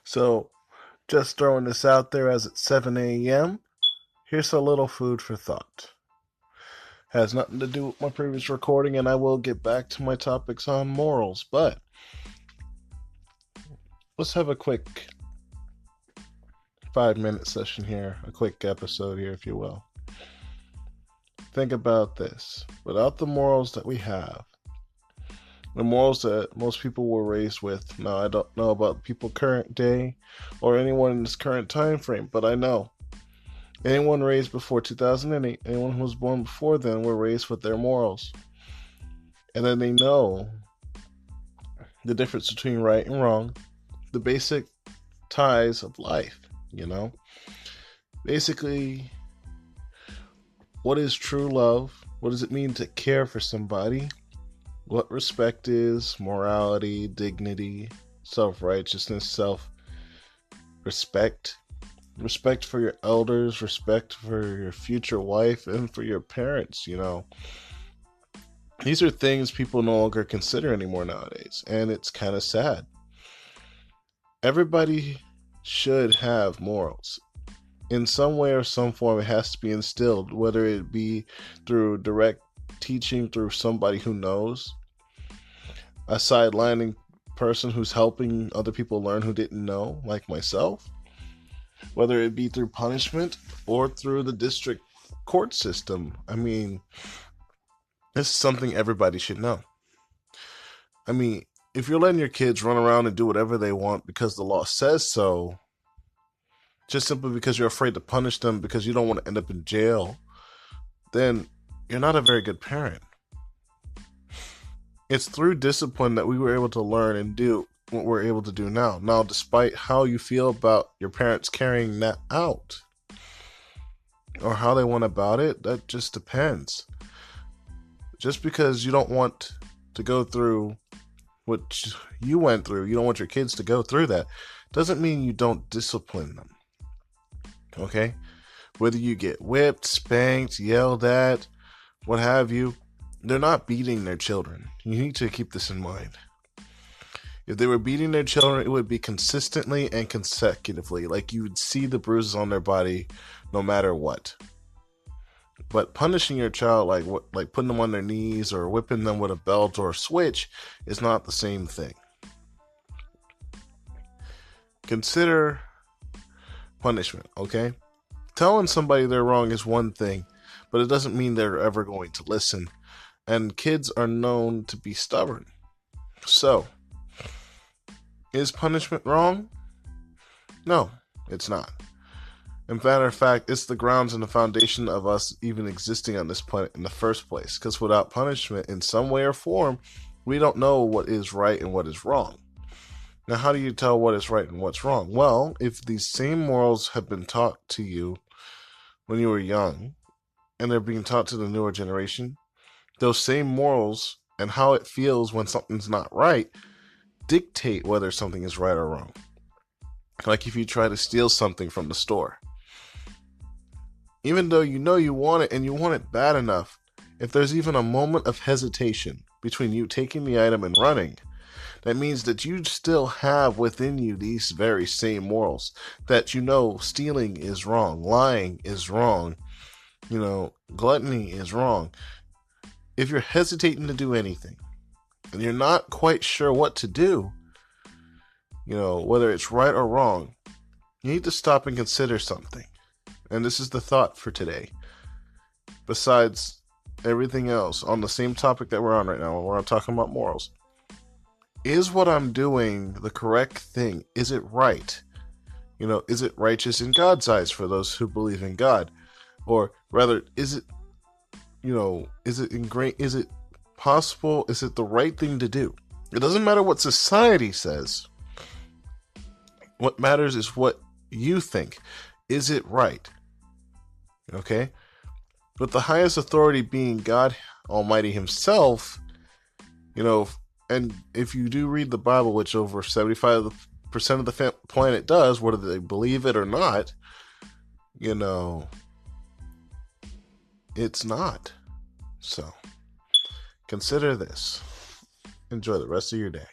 So, just throwing this out there as it's 7 a.m., here's a little food for thought. Has nothing to do with my previous recording, and I will get back to my topics on morals, but let's have a quick 5-minute session here, a quick episode here, if you will. Think about this. Without the morals that we have, the morals that most people were raised with, now I don't know about people current day or anyone in this current time frame, but I know anyone raised before 2008, anyone who was born before then, were raised with their morals. And then they know the difference between right and wrong, the basic ties of life, Basically, what is true love? What does it mean to care for somebody? What respect is, morality, dignity, self-righteousness, self-respect, respect for your elders, respect for your future wife, and for your parents, These are things people no longer consider anymore nowadays, and it's kind of sad. Everybody should have morals. In some way or some form, it has to be instilled, whether it be through direct teaching through somebody who knows, a sidelining person who's helping other people learn who didn't know, like myself, whether it be through punishment or through the district court system. I mean, this is something everybody should know. I mean, if you're letting your kids run around and do whatever they want because the law says so, just simply because you're afraid to punish them because you don't want to end up in jail, then you're not a very good parent. It's through discipline that we were able to learn and do what we're able to do now. Now, despite how you feel about your parents carrying that out or how they went about it, that just depends. Just because you don't want to go through what you went through, you don't want your kids to go through that, doesn't mean you don't discipline them. Okay? Whether you get whipped, spanked, yelled at, what have you, they're not beating their children. You need to keep this in mind. If they were beating their children, it would be consistently and consecutively. Like you would see the bruises on their body no matter what. But punishing your child, like putting them on their knees or whipping them with a belt or a switch, is not the same thing. Consider punishment, okay? Telling somebody they're wrong is one thing, but it doesn't mean they're ever going to listen. And kids are known to be stubborn. So, is punishment wrong? No, it's not. In matter of fact, it's the grounds and the foundation of us even existing on this planet in the first place. Because without punishment, in some way or form, we don't know what is right and what is wrong. Now, how do you tell what is right and what's wrong? Well, if these same morals have been taught to you when you were young, and they're being taught to the newer generation, those same morals and how it feels when something's not right dictate whether something is right or wrong. Like if you try to steal something from the store. Even though you know you want it and you want it bad enough, if there's even a moment of hesitation between you taking the item and running, that means that you still have within you these very same morals. That stealing is wrong, lying is wrong, gluttony is wrong. If you're hesitating to do anything, and you're not quite sure what to do, whether it's right or wrong, you need to stop and consider something. And this is the thought for today. Besides everything else on the same topic that we're on right now, we're talking about morals. Is what I'm doing the correct thing? Is it right? Is it righteous in God's eyes for those who believe in God? Or rather, is it ingrained? Is it possible? Is it the right thing to do? It doesn't matter what society says. What matters is what you think. Is it right? Okay? With the highest authority being God Almighty Himself, and if you do read the Bible, which over 75% of the planet does, whether they believe it or not, it's not. So, consider this. Enjoy the rest of your day.